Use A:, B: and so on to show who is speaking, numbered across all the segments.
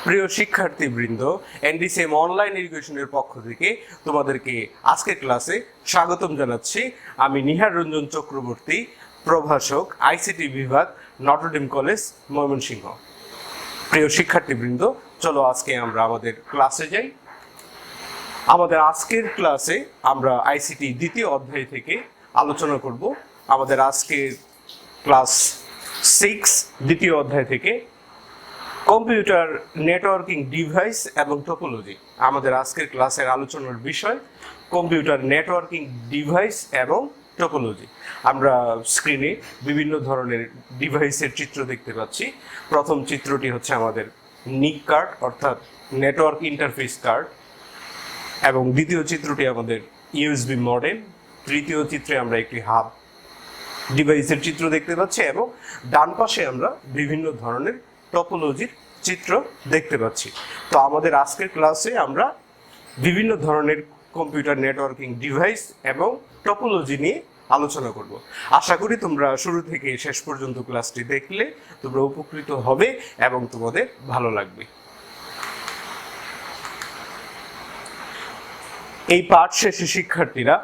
A: প্রিয় শিক্ষার্থীবৃন্দ, এনডিসিএম অনলাইন এডুকেশনের পক্ষ থেকে তোমাদেরকে আজকের ক্লাসে স্বাগতম জানাচ্ছি। আমি নিহার রঞ্জন চক্রবর্তী, প্রভাষক, আইসিটি বিভাগ, নটর ডেম কলেজ, ময়মনসিংহ। প্রিয় শিক্ষার্থীবৃন্দ, চলো আজকে আমরা আমাদের ক্লাসে যাই। আমাদের আজকের ক্লাসে আমরা আইসিটি দ্বিতীয় অধ্যায় থেকে আলোচনা করব। আমাদের আজকের ক্লাস 6 দ্বিতীয় অধ্যায় থেকে কম্পিউটার নেটওয়ার্কিং ডিভাইস এবং টপোলজি। আমাদের আজকের ক্লাসের আলোচনার বিষয় কম্পিউটার নেটওয়ার্কিং ডিভাইস এবং টপোলজি। আমরা স্ক্রিনে বিভিন্ন ধরনের ডিভাইসের চিত্র দেখতে পাচ্ছি। প্রথম চিত্রটি হচ্ছে আমাদের নিক কার্ড অর্থাৎ নেটওয়ার্ক ইন্টারফেস কার্ড, এবং দ্বিতীয় চিত্রটি আমাদের ইউএসবি মডেম। তৃতীয় চিত্রে আমরা একটি হাব ডিভাইসের চিত্র দেখতে পাচ্ছি, এবং ডান পাশে আমরা বিভিন্ন ধরনের টপোলজির চিত্র দেখতে পাচ্ছি। তো আমাদের আজকের ক্লাসে আমরা বিভিন্ন ধরনের কম্পিউটার নেটওয়ার্কিং ডিভাইস এবং টপোলজি নিয়ে আলোচনা করব। আশা করি তোমরা শুরু থেকে শেষ পর্যন্ত ক্লাসটি দেখলে তোমরা উপকৃত হবে এবং তোমাদের ভালো লাগবে। এই পাঠ শেষে শিক্ষার্থীরা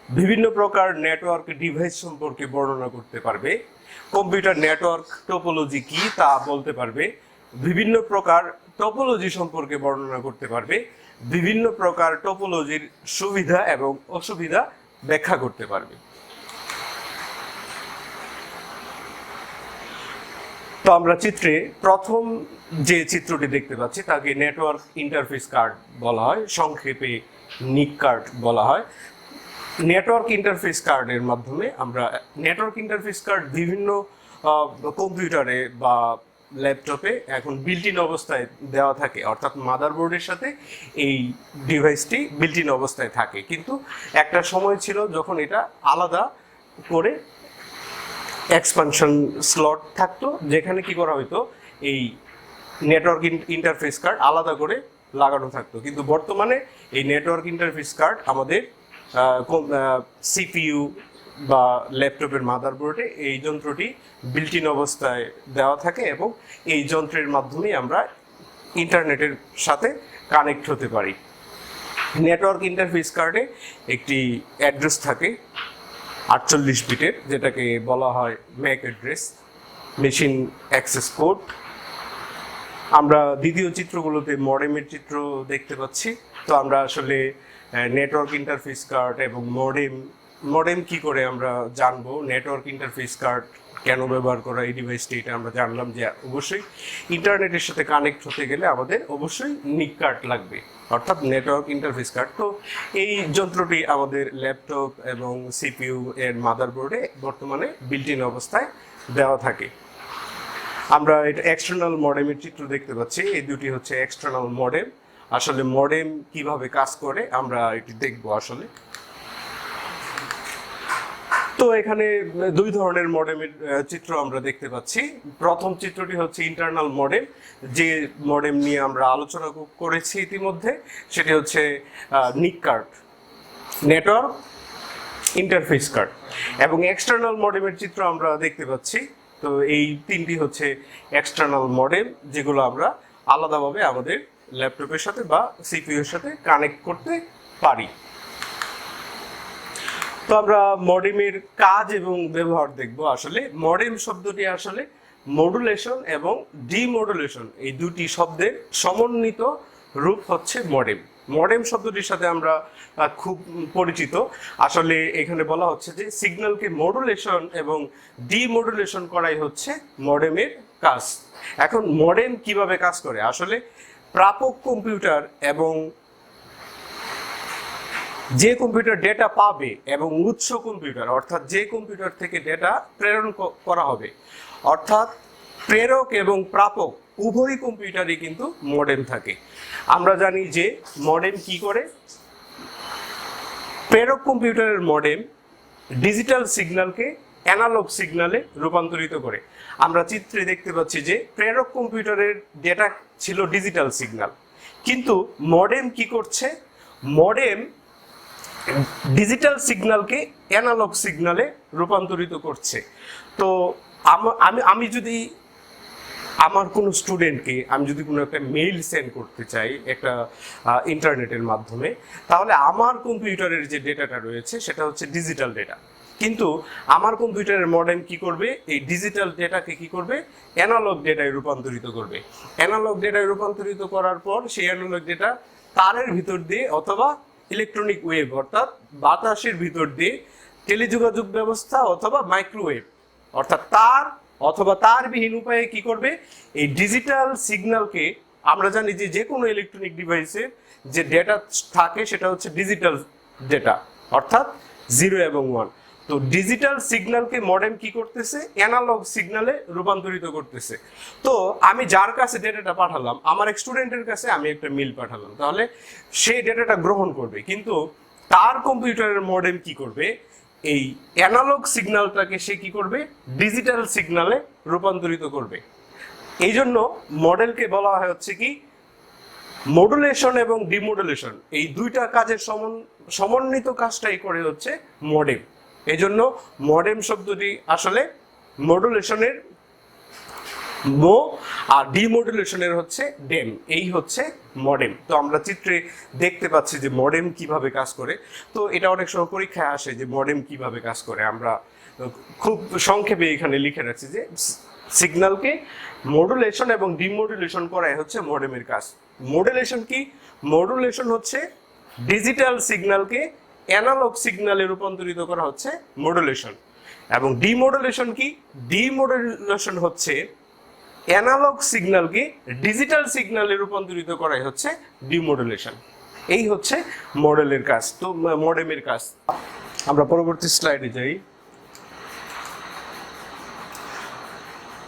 A: বিভিন্ন প্রকার নেটওয়ার্ক ডিভাইস সম্পর্কে বর্ণনা করতে পারবে, কম্পিউটার নেটওয়ার্ক টপোলজি কি তা বলতে পারবে, বিভিন্ন প্রকার টপোলজি সম্পর্কে বর্ণনা করতে পারবে, বিভিন্ন প্রকার টপোলজির সুবিধা এবং অসুবিধা ব্যাখ্যা করতে পারবে। তো আমরা চিত্রে প্রথম যে চিত্রটি দেখতে পাচ্ছি তাকে নেটওয়ার্ক ইন্টারফেস কার্ড বলা হয়, সংক্ষেপে নিক কার্ড বলা হয়। নেটওয়ার্ক ইন্টারফেস কার্ডের মাধ্যমে আমরা নেটওয়ার্ক ইন্টারফেস কার্ড বিভিন্ন কম্পিউটারে বা ল্যাপটপে এখন বিল্ট ইন অবস্থায় দেওয়া থাকে, অর্থাৎ মাদারবোর্ডের সাথে এই ডিভাইসটি বিল্ট ইন অবস্থায় থাকে। কিন্তু একটা সময় ছিল যখন এটা আলাদা করে এক্সপানশন স্লট থাকতো, যেখানে কি করা হতো এই নেটওয়ার্ক ইন্টারফেস কার্ড আলাদা করে লাগানো থাকতো। কিন্তু বর্তমানে এই নেটওয়ার্ক ইন্টারফেস কার্ড আমাদের সিপিইউ বা ল্যাপটপের মাদারবোর্ডে এই যন্ত্রটি বিল্ট ইন অবস্থায় দেওয়া থাকে, এবং এই যন্ত্রের মাধ্যমে আমরা ইন্টারনেটের সাথে কানেক্ট হতে পারি। নেটওয়ার্ক ইন্টারফেস কার্ডে একটি অ্যাড্রেস থাকে 48 বিটের, যেটাকে বলা হয় Mac address, machine access code. আমরা দ্বিতীয় চিত্রগুলোতে মডেমের চিত্র দেখতে পাচ্ছি। তো আমরা আসলে নেটওয়ার্ক ইন্টারফেস কার্ড এবং মডেম কি করে আমরা জানবো, নেটওয়ার্ক ইন্টারফেস কার্ড কেন ব্যবহার করা এই ডিভাইসটি, এটা আমরা জানলাম যে অবশ্যই ইন্টারনেটের সাথে কানেক্ট হতে গেলে আমাদের অবশ্যই নিক কার্ড লাগবে, অর্থাৎ নেটওয়ার্ক ইন্টারফেস কার্ড। তো এই যন্ত্রটি আমাদের ল্যাপটপ এবং সিপিইউ এর মাদারবোর্ডে বর্তমানে বিল্ট ইন অবস্থায় দেওয়া থাকে। আমরা এটা এক্সটার্নাল মডেমের চিত্র দেখতে পাচ্ছি। এই দুটি হচ্ছে এক্সটার্নাল মডেম। আসলে মডেম কিভাবে কাজ করে আমরা এটি দেখবো আসলে। তো এখানে দুই ধরনের মডেমের চিত্র আমরা দেখতে পাচ্ছি। প্রথম চিত্রটি হচ্ছে ইন্টারনাল মডেম, যে মডেম নিয়ে আমরা আলোচনা করেছি ইতিমধ্যে, সেটি হচ্ছে নিক কার্ড, নেটওয়ার্ক ইন্টারফেস কার্ড। এবং এক্সটার্নাল মডেমের চিত্র আমরা দেখতে পাচ্ছি। তো এই তিনটি হচ্ছে এক্সটার্নাল মডেম, যেগুলো আমরা আলাদাভাবে আমাদের ল্যাপটপের সাথে বা সিপিইউ এর সাথে কানেক্ট করতে পারি। তো আমরা মডেমের কাজ এবং ব্যবহার দেখব। আসলে মডেম শব্দটি আসলে মডুলেশন এবং ডিমডুলেশন এই দুটি শব্দের সমন্বিত রূপ হচ্ছে মডেম। মডেম শব্দটির সাথে আমরা খুব পরিচিত। আসলে এখানে বলা হচ্ছে যে সিগন্যালকে মডুলেশন এবং ডিমডুলেশন করাই হচ্ছে মডেমের কাজ। এখন মডেম কিভাবে কাজ করে? আসলে প্রাপক কম্পিউটার এবং যে কম্পিউটার ডেটা পাবে এবং উৎস কম্পিউটার, অর্থাৎ যে কম্পিউটার থেকে ডেটা প্রেরণ করা হবে, অর্থাৎ প্রেরক এবং প্রাপক উভয় কম্পিউটারই কিন্তু মডেম থাকে। আমরা জানি যে মডেম কি করে। প্রেরক কম্পিউটারের মডেম ডিজিটাল সিগন্যালকে অ্যানালগ সিগন্যালে রূপান্তরিত করে। আমরা চিত্রে দেখতে পাচ্ছি যে প্রেরক কম্পিউটারের ডেটা ছিল ডিজিটাল সিগন্যাল, কিন্তু মডেম কি করছে? মডেম ডিজিটাল সিগন্যালকে অ্যানালগ সিগন্যালে রূপান্তরিত করছে। তো আমি যদি আমার কোনো স্টুডেন্টকে আমি যদি কোনো একটা মেইল সেন্ড করতে চাই একটা ইন্টারনেটের মাধ্যমে, তাহলে আমার কম্পিউটারের যে ডেটাটা রয়েছে সেটা হচ্ছে ডিজিটাল ডেটা। কিন্তু আমার কম্পিউটারের মডেম কি করবে, এই ডিজিটাল ডেটাকে কি করবে, অ্যানালগ ডেটায় রূপান্তরিত করবে। অ্যানালগ ডেটায় রূপান্তরিত করার পর সেই অ্যানালগ ডেটা তারের ভিতর দিয়ে অথবা ইলেকট্রনিক ওয়েভ অর্থাৎ বাতাসের ভিতর দিয়ে টেলিযোগাযোগ ব্যবস্থা অথবা মাইক্রোওয়েভ অর্থাৎ তার অথবা তারবিহীন উপায়ে কি করবে, এই ডিজিটাল সিগন্যালকে, আমরা জানি যে যে কোনো ইলেকট্রনিক ডিভাইসের যে ডেটা থাকে সেটা হচ্ছে ডিজিটাল ডেটা অর্থাৎ 0 এবং 1। তো ডিজিটাল সিগন্যালকে মডেম কি করতেছে, অ্যানালগ সিগন্যালে রূপান্তরিত করতেছে। তো আমি যার কাছে ডেটাটা পাঠালাম, আমার এক স্টুডেন্টের কাছে আমি একটা মেইল পাঠালাম, তাহলে সেই ডেটাটা গ্রহণ করবে, কিন্তু তার কম্পিউটারের মডেম কি করবে, এই অ্যানালগ সিগন্যালটাকে সে কি করবে, ডিজিটাল সিগন্যালে রূপান্তরিত করবে। এই জন্য মডেলকে বলা হয় হচ্ছে কি মডুলেশন এবং ডিমডুলেশন, এই দুইটা কাজের সমন্বিত কাজটাই করে হচ্ছে মডেম। এই জন্য মডেম শব্দটি আসলে মডুলেশনের মো আর ডিমডুলেশনের হচ্ছে ডেম, এই হচ্ছে মডেম। তো আমরা চিত্রে দেখতে পাচ্ছি যে মডেম কিভাবে কাজ করে। তো এটা অনেক সময় পরীক্ষায় আসে যে মডেম কিভাবে কাজ করে। আমরা খুব সংক্ষেপে এখানে লিখে রাখছি যে সিগন্যালকে মডুলেশন এবং ডিমডুলেশন করাই হচ্ছে মডেমের কাজ। মডুলেশন কি, মডুলেশন হচ্ছে ডিজিটাল সিগন্যালকে অ্যানালগ সিগন্যালে রূপান্তরিত করা হচ্ছে মডুলেশন। এবং ডিমডুলেশন কি, ডিমডুলেশন হচ্ছে অ্যানালগ সিগন্যালকে ডিজিটাল সিগন্যালে রূপান্তরিত করাই হচ্ছে ডিমডুলেশন। এই হচ্ছে মডেলের কাজ, তো মডেমের কাজ। আমরা পরবর্তী স্লাইডে যাই।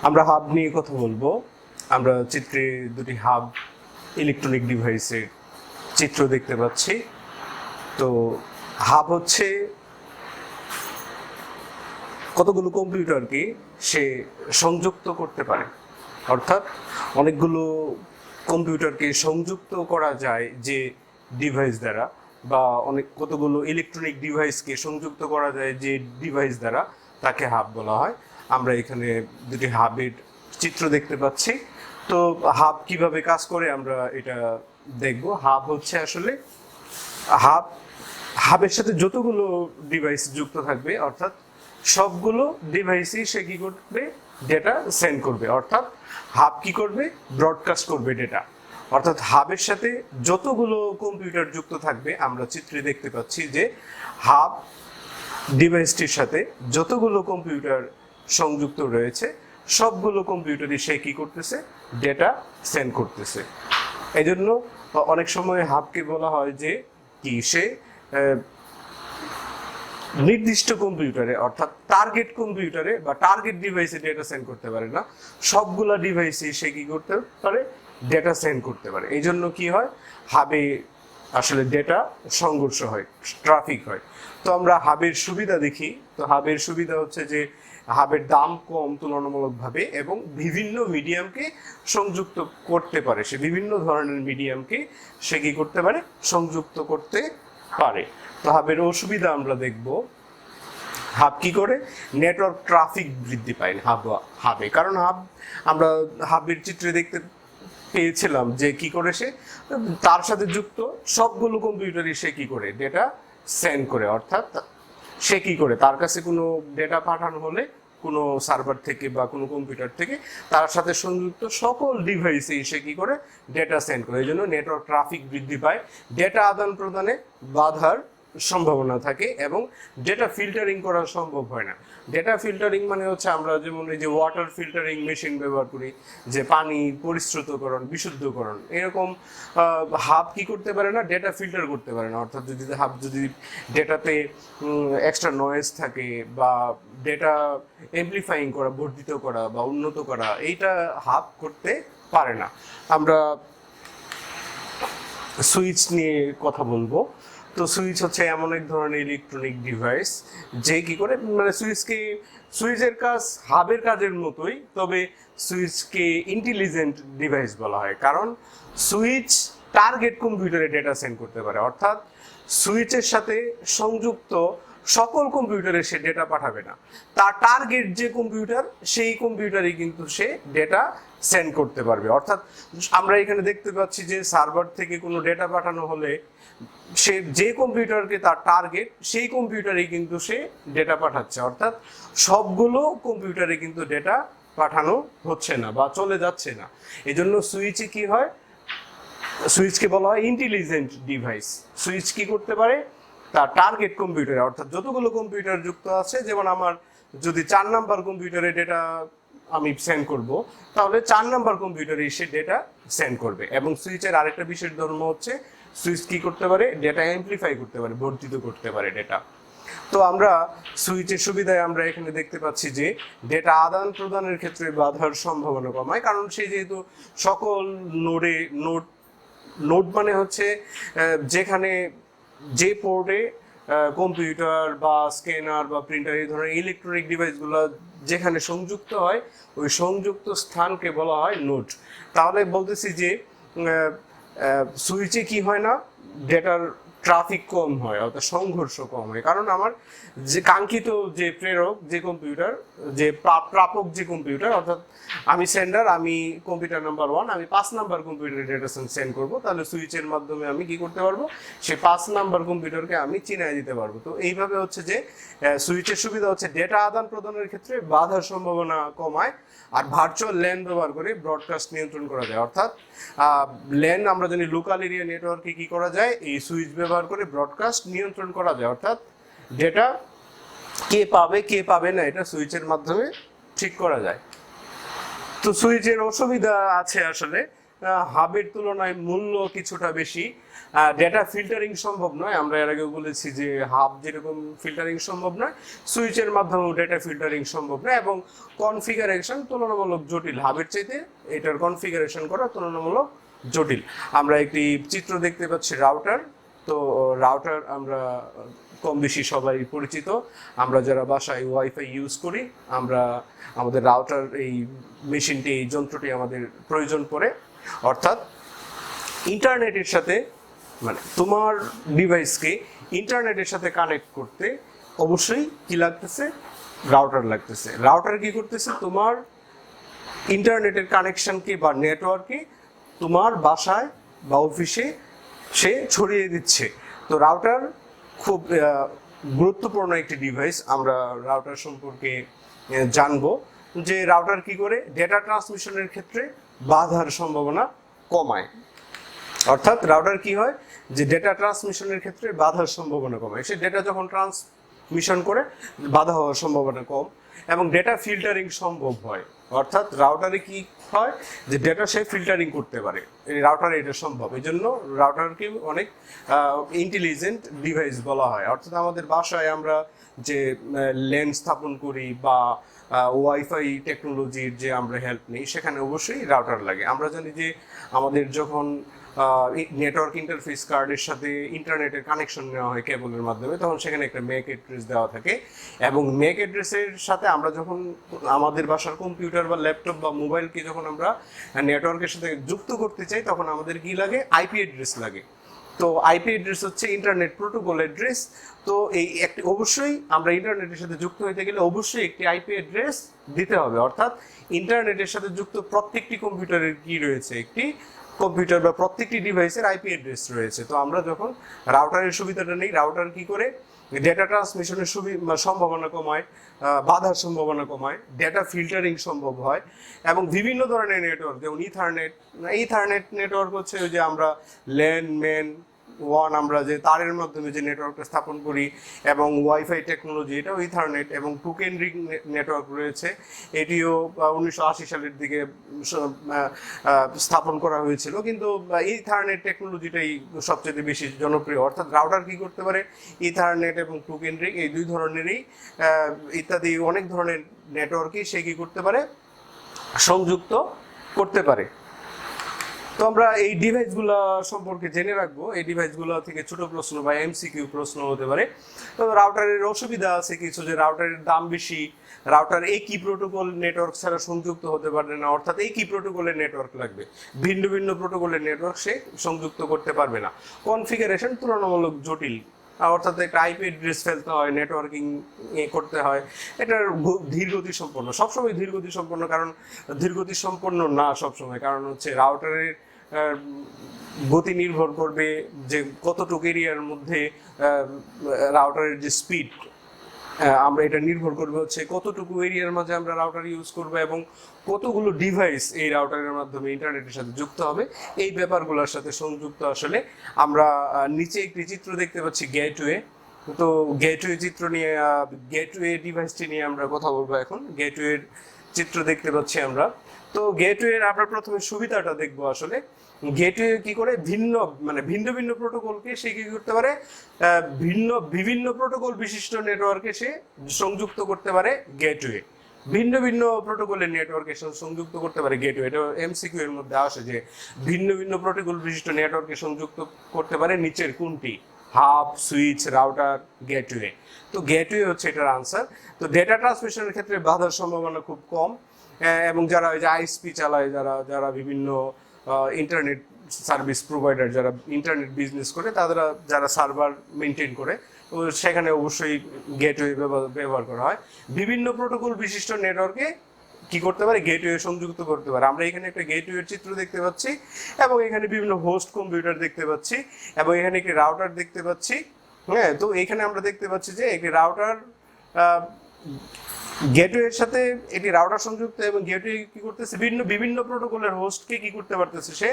A: আমরা হাব নিয়ে কথা বলবো। আমরা চিত্রে দুটি হাব ইলেকট্রনিক ডিভাইসের চিত্র দেখতে পাচ্ছি। তো হাব হচ্ছে কতগুলো কম্পিউটারকে সে সংযুক্ত করতে পারে, অর্থাৎ অনেকগুলো কম্পিউটারকে সংযুক্ত করা যায় যে ডিভাইস দ্বারা, বা কতগুলো ইলেকট্রনিক ডিভাইসকে সংযুক্ত করা যায় যে ডিভাইস দ্বারা, তাকে হাব বলা হয়। আমরা এখানে দুটি হাবের চিত্র দেখতে পাচ্ছি। তো হাব কিভাবে কাজ করে আমরা এটা দেখব। হাব হচ্ছে আসলে হাবের সাথে যতগুলো ডিভাইস যুক্ত থাকবে অর্থাৎ সবগুলো ডিভাইসই সে কি করবে, ডেটা সেন্ড করবে। অর্থাৎ হাব কি করবে, ব্রডকাস্ট করবে ডেটা। অর্থাৎ হাবের সাথে যতগুলো কম্পিউটার যুক্ত থাকবে, আমরা চিত্রে দেখতে পাচ্ছি যে হাব ডিভাইসটির সাথে যতগুলো কম্পিউটার সংযুক্ত রয়েছে সবগুলো কম্পিউটারই সে কি করতেছে, ডেটা সেন্ড করতেছে। এই জন্য অনেক সময় হাবকে বলা হয় যে কি, সে নির্দিষ্ট কম্পিউটারে অর্থাৎ টার্গেট কম্পিউটারে বা টার্গেট ডিভাইসে ডেটা সেন্ড করতে পারে না, সবগুলা ডিভাইসে সে কি করতে পারে, ডেটা সেন্ড করতে পারে। এই জন্য কি হয়, হাবে আসলে ডেটা সংঘর্ষ হয়, ট্রাফিক হয়। তো আমরা হাবের সুবিধা দেখি। তো হাবের সুবিধা হচ্ছে যে হাবের দাম কম তুলনামূলকভাবে এবং বিভিন্ন মিডিয়ামকে সংযুক্ত করতে পারে। সে বিভিন্ন ধরনের মিডিয়ামকে সে কি করতে পারে, সংযুক্ত করতে পারে। তো হাবের অসুবিধা আমরা দেখব। হাব কি করে, নেটওয়ার্ক ট্রাফিক বৃদ্ধি পায় হাবে, কারণ আমরা হাবের চিত্রে দেখতে পেয়েছিলাম যে কি করে সে তার সাথে যুক্ত সবগুলো কম্পিউটারই সে কি করে, ডেটা সেন্ড করে। অর্থাৎ সে কি করে, তার কাছে কোনো ডেটা পাঠানো হলে কোনো সার্ভার থেকে বা কোনো কম্পিউটার থেকে তার সাথে সংযুক্ত সকল ডিভাইসে সে কি করে, ডেটা সেন্ড করে। এই জন্য নেটওয়ার্ক ট্রাফিক বৃদ্ধি পায়, ডেটা আদান প্রদানে বাধার সম্ভাবনা থাকে এবং ডেটা ফিল্টারিং করা সম্ভব হয় না। ডেটা ফিল্টারিং মানে হচ্ছে আমরা যেমন এই যে ওয়াটার ফিল্টারিং মেশিন ব্যবহার করি, যে পানি পরিশ্রুতকরণ, বিশুদ্ধকরণ, এরকম হাব কি করতে পারে না, ডেটা ফিল্টার করতে পারে না। অর্থাৎ যদি ডেটাতে এক্সট্রা নয়েজ থাকে বা ডেটা এমপ্লিফাইং করা, বর্ধিত করা বা উন্নত করা, এইটা হাব করতে পারে না। আমরা সুইচ নিয়ে কথা বলবো। তো সুইচ হচ্ছে এমন এক ধরনের ইলেকট্রনিক ডিভাইস যে কি করে, মানে সুইচের কাজ হাবের কাজের মতোই, তবে সুইচকে ইন্টেলিজেন্ট ডিভাইস বলা হয়, কারণ সুইচ টার্গেট কম্পিউটারে ডেটা সেন্ড করতে পারে। অর্থাৎ সুইচের সাথে সংযুক্ত সকল কম্পিউটারে সে ডেটা পাঠাবে না, তার টার্গেট যে কম্পিউটার সেই কম্পিউটারে কিন্তু সে ডেটা সেন্ড করতে পারবে। অর্থাৎ আমরা এখানে দেখতে পাচ্ছি যে সার্ভার থেকে কোনো ডেটা পাঠানো হলে সে যে কম্পিউটারকে তার টার্গেট সেই কম্পিউটারে কিন্তু সে ডেটা পাঠাচ্ছে। অর্থাৎ সবগুলো কম্পিউটারে কিন্তু ডেটা পাঠানো হচ্ছে না বা চলে যাচ্ছে না। এজন্য সুইচে কি হয়, সুইচকে বলা হয় ইন্টেলিজেন্ট ডিভাইস। সুইচ কি করতে পারে, তার টার্গেট কম্পিউটারে অর্থাৎ যতগুলো কম্পিউটার যুক্ত আছে, যেমন আমার যদি 4 নাম্বার কম্পিউটারে ডেটা আমি সেন্ড করব, তাহলে 4 নাম্বার কম্পিউটারে সে ডেটা সেন্ড করবে। এবং সুইচের আরেকটা বিশেষ ধর্ম হচ্ছে সুইচ কি করতে পারে, ডেটা অ্যামপ্লিফাই করতে পারে, বর্ধিত করতে পারে ডেটা। তো আমরা সুইচের সুবিধায় আমরা এখানে দেখতে পাচ্ছি যে ডেটা আদান প্রদানের ক্ষেত্রে বাধার সম্ভাবনা কমায়, কারণ সে যেহেতু সকল নোড মানে হচ্ছে যেখানে যে পোর্টে কম্পিউটার বা স্ক্যানার বা প্রিন্টার এই ধরনের ইলেকট্রনিক ডিভাইসগুলো যেখানে সংযুক্ত হয়, ওই সংযুক্ত স্থানকে বলা হয় নোড। তাহলে বলতেছি যে সুইচে কি হয় না, ডেটার ট্রাফিক কম হয়, অর্থাৎ সংঘর্ষ কম হয়, কারণ আমার যে কাঙ্ক্ষিত যে প্রেরক যে কম্পিউটার, যে প্রাপক যে কম্পিউটার, অর্থাৎ আমি সেন্ডার, আমি কম্পিউটার নাম্বার 1, আমি 5 নাম্বার কম্পিউটারে ডেটা সেন্ড করবো, তাহলে সুইচের মাধ্যমে আমি কি করতে পারবো, সেই 5 নাম্বার কম্পিউটারকে আমি চিনায় দিতে পারবো। তো এইভাবে হচ্ছে যে সুইচের সুবিধা হচ্ছে ডেটা আদান প্রদানের ক্ষেত্রে বাধার সম্ভাবনা কমায়, আর ভার্চুয়াল ল্যান ব্যবহার করে ব্রডকাস্ট নিয়ন্ত্রণ করা যায়। অর্থাৎ ল্যান আমরা জানি লোকাল এরিয়া নেটওয়ার্কে কি করা যায়, এই সুইচ ব্যবহার করে ব্রডকাস্ট নিয়ন্ত্রণ করা যায়। অর্থাৎ ডেটা কে পাবে কে পাবে না এটা সুইচের মাধ্যমে ঠিক করা যায়। তো সুইচের অসুবিধা আছে আসলে, হাবের তুলনায় মূল্য কিছুটা বেশি, ডেটা ফিল্টারিং সম্ভব নয়। আমরা এর আগেও বলেছি যে হাব যেরকম ফিল্টারিং সম্ভব নয়, সুইচের মাধ্যমেও ডেটা ফিল্টারিং সম্ভব নয়, এবং কনফিগারেশন তুলনামূলক জটিল। হাবের চাইতে এটার কনফিগারেশন করা তুলনামূলক জটিল। আমরা একটি চিত্র দেখতে পাচ্ছি রাউটার। তো রাউটার আমরা কম বেশি সবাই পরিচিত, আমরা যারা বাসায় ওয়াইফাই ইউজ করি, আমরা আমাদের রাউটার এই মেশিনটি, এই যন্ত্রটি আমাদের প্রয়োজন পড়ে। অর্থাৎ ইন্টারনেটের সাথে, মানে তোমার ডিভাইসকে ইন্টারনেটের সাথে কানেক্ট করতে অবশ্যই কি লাগতেছে, রাউটার লাগতেছে। রাউটার কি করতেছে, তোমার ইন্টারনেটের কানেকশনকে বা নেটওয়ার্কে তোমার বাসায় বা অফিসে সে ছড়িয়ে দিচ্ছে। তো রাউটার খুব গুরুত্বপূর্ণ একটি ডিভাইস। আমরা রাউটার সম্পর্কে জানবো যে রাউটার কি করে ডেটা ট্রান্সমিশনের ক্ষেত্রে বাধার সম্ভাবনা কমায়। অর্থাৎ রাউটার কি হয়, যে ডেটা ট্রান্সমিশনের ক্ষেত্রে বাধার সম্ভাবনা কমায়। সে ডেটা যখন ট্রান্সমিশন করে বাধা হওয়ার সম্ভাবনা কম, এবং ডেটা ফিল্টারিং সম্ভব হয়। অর্থাৎ রাউটারে কি হয়, যে ডেটা সে ফিল্টারিং করতে পারে, এই রাউটারে এটা সম্ভব। এই জন্য রাউটারকে অনেক ইন্টেলিজেন্ট ডিভাইস বলা হয়। অর্থাৎ আমাদের বাসায় আমরা যে ল্যান স্থাপন করি বা ওয়াইফাই টেকনোলজির যে আমরা হেল্প নিই, সেখানে অবশ্যই রাউটার লাগে। আমরা জানি যে আমাদের যখন নেটওয়ার্ক ইন্টারফেস কার্ডের সাথে ইন্টারনেটের কানেকশন নেওয়া হয় কেবলের মাধ্যমে, তখন সেখানে একটা ম্যাক অ্যাড্রেস দেওয়া থাকে, এবং ম্যাক অ্যাড্রেসের সাথে আমরা যখন আমাদের বাসার কম্পিউটার বা ল্যাপটপ বা মোবাইলকে যখন আমরা নেটওয়ার্কের সাথে যুক্ত করতে চাই, তখন আমাদের কি লাগে, আইপি অ্যাড্রেস লাগে। তো আইপি অ্যাড্রেস হচ্ছে ইন্টারনেট প্রোটোকল অ্যাড্রেস। তো এই একটি অবশ্যই আমরা ইন্টারনেটের সাথে যুক্ত হতে গেলে অবশ্যই একটি আইপি অ্যাড্রেস দিতে হবে। অর্থাৎ ইন্টারনেটের সাথে যুক্ত প্রত্যেকটি কম্পিউটারের কি রয়েছে, একটি কম্পিউটার বা প্রত্যেকটি ডিভাইসের আইপি অ্যাড্রেস রয়েছে। তো আমরা যখন রাউটারের সুবিধাটা নেই, রাউটার কি করে ডেটা ট্রান্সমিশনের সম্ভাবনা কমায়, বাধার সম্ভাবনা কমায়, ডেটা ফিল্টারিং সম্ভব হয়, এবং বিভিন্ন ধরনের নেটওয়ার্ক, যেমন ইথারনেট নেটওয়ার্ক হচ্ছে ওই যে আমরা ল্যান ম্যান ওয়ান আমরা যে তারের মাধ্যমে যে নেটওয়ার্কটা স্থাপন করি, এবং ওয়াইফাই টেকনোলজি, এটাও ইথারনেট, এবং টোকেন রিং নেটওয়ার্ক রয়েছে, এটিও 1980 সালের দিকে স্থাপন করা হয়েছিল। কিন্তু ইথারনেট টেকনোলজিটাই সবচেয়ে বেশি জনপ্রিয়। অর্থাৎ রাউটার কি করতে পারে, ইথারনেট এবং টোকেন রিং এই দুই ধরনেরই ইত্যাদি অনেক ধরনের নেটওয়ার্কই সে কি করতে পারে, সংযুক্ত করতে পারে। তো আমরা এই ডিভাইসগুলো সম্পর্কে জেনে রাখবো। এই ডিভাইসগুলো থেকে ছোট প্রশ্ন বা এমসিকিউ প্রশ্ন হতে পারে। তো রাউটারের অসুবিধা আছে কিছু, যে রাউটারের দাম বেশি, রাউটার একই প্রোটোকল নেটওয়ার্ক ছাড়া সংযুক্ত হতে পারে না। অর্থাৎ একই প্রোটোকলের নেটওয়ার্ক লাগবে, ভিন্ন ভিন্ন প্রোটোকলের নেটওয়ার্ক সে সংযুক্ত করতে পারবে না। কনফিগারেশন তুলনামূলক জটিল, অর্থাৎ একটা আইপি অ্যাড্রেস ফেলতে হয়, নেটওয়ার্কিং করতে হয়। এটার ধীরগতি সম্পন্ন, সবসময় ধীরগতি সম্পন্ন, কারণ ধীরগতি সম্পন্ন না সবসময়, কারণ হচ্ছে রাউটারের গতি নির্ভর করবে যে কতটুকু এরিয়ার মধ্যে রাউটারের যে স্পিড, আমরা এটা নির্ভর করবে হচ্ছে কতটুকু এরিয়ার মাঝে আমরা রাউটার ইউজ করবো এবং কতগুলো ডিভাইস এই রাউটারের মাধ্যমে ইন্টারনেটের সাথে যুক্ত হবে, এই ব্যাপারগুলোর সাথে সংযুক্ত। আসলে আমরা নিচে একটি চিত্র দেখতে পাচ্ছি গেটওয়ে। তো গেটওয়ে চিত্র নিয়ে, গেটওয়ে ডিভাইসটি নিয়ে আমরা কথা বলবো এখন। গেটওয়ের চিত্র দেখতে পাচ্ছি আমরা। তো গেটওয়ের আমরা প্রথমে সুবিধাটা দেখবো। আসলে গেটওয়ে কি করে ভিন্ন ভিন্ন প্রোটোকলকে সে কি করতে পারে, বিভিন্ন প্রোটোকল বিশিষ্ট নেটওয়ার্কে সে সংযুক্ত করতে পারে। গেটওয়ে ভিন্ন ভিন্ন প্রোটোকলের নেটওয়ার্কে সংযুক্ত করতে পারে গেটওয়ে। এটা এমসিকিউ এর মধ্যে আসে যে ভিন্ন ভিন্ন প্রোটোকল বিশিষ্ট নেটওয়ার্কে সংযুক্ত করতে পারে নিচের কোনটি? Hub, switch, router, gateway. তো গেটওয়ে হচ্ছে এটার আনসার। তো ডেটা ট্রান্সমিশনের ক্ষেত্রে বাধার সম্ভাবনা খুব কম, এবং যারা ওই যে আইএসপি চালায়, যারা বিভিন্ন ইন্টারনেট সার্ভিস প্রোভাইডার, যারা ইন্টারনেট বিজনেস করে, তারা যারা সার্ভার মেনটেন করে, তো সেখানে অবশ্যই গেটওয়ে ব্যবহার করা হয়। বিভিন্ন প্রোটোকল বিশিষ্ট নেটওয়ার্কে কি করতে পারে? গেটওয়ে সংযুক্ত করতে পারে। আমরা এখানে একটা গেটওয়ের চিত্র দেখতে পাচ্ছি এবং এখানে বিভিন্ন হোস্ট কম্পিউটার দেখতে পাচ্ছি এবং এখানে একটি রাউটার দেখতে পাচ্ছি। হ্যাঁ, তো এখানে আমরা দেখতে পাচ্ছি যে একটি রাউটার গেটওয়ের সাথে এটি রাউটার সংযুক্ত এবং গেটওয়ে কি করতেছে? বিভিন্ন প্রোটোকলের হোস্টকে কি করতে পারতেছে? সে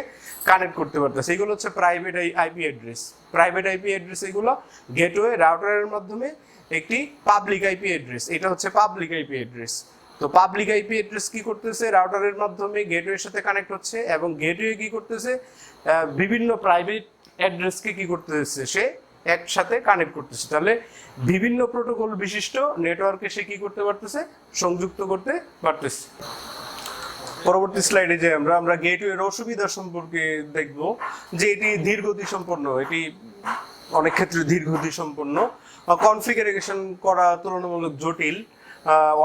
A: কানেক্ট করতে পারতেছে। এগুলো হচ্ছে private IP address. Private IP address এগুলো গেটওয়ে রাউটারের মাধ্যমে একটি পাবলিক আইপি অ্যাড্রেস, এটা হচ্ছে পাবলিক আইপি অ্যাড্রেস। তো পাবলিক আইপি অ্যাড্রেস কি করতেছে? রাউটারের মাধ্যমে গেটওয়ের সাথে কানেক্ট হচ্ছে এবং গেটওয়ে কি করতেছে? বিভিন্ন প্রাইভেট অ্যাড্রেসকে কি করতেছে? সে একসাথে কানেক্ট করতেছে। তাহলে বিভিন্ন প্রোটোকল বিশিষ্ট নেটওয়ার্কে সে কি করতে পারতেছে? সংযুক্ত করতে পারতেছে। পরবর্তী স্লাইডে যে আমরা গেটওয়ের অসুবিধা সম্পর্কে দেখব যে এটি ধীরগতি সম্পন্ন, এটি অনেক ক্ষেত্রে ধীরগতি সম্পন্ন, কনফিগারেশন করা তুলনামূলক জটিল,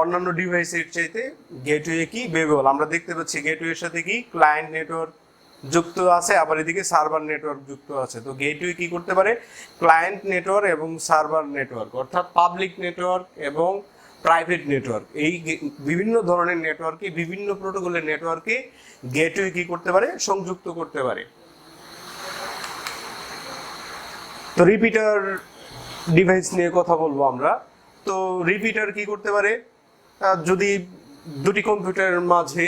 A: অন্যান্য ডিভাইসের চাইতে গেটওয়ে কি ব্যয়বহুল। আমরা দেখতে পাচ্ছি গেটওয়ের সাথে কি ক্লায়েন্ট নেটওয়ার্ক যুক্ত আছে, আবার এদিকে সার্ভার নেটওয়ার্ক যুক্ত আছে। তো গেটওয়ে কি করতে পারে? ক্লায়েন্ট নেটওয়ার্ক এবং সার্ভার নেটওয়ার্ক, অর্থাৎ পাবলিক নেটওয়ার্ক এবং প্রাইভেট নেটওয়ার্ক, এই বিভিন্ন ধরনের নেটওয়ার্কে, বিভিন্ন প্রোটোকলের নেটওয়ার্কে গেটওয়ে কি করতে পারে? সংযুক্ত করতে পারে। তো রিপিটার ডিভাইস নিয়ে কথা বলবো আমরা। তো রিপিটার কি করতে পারে? যদি দুটি কম্পিউটারের মাঝে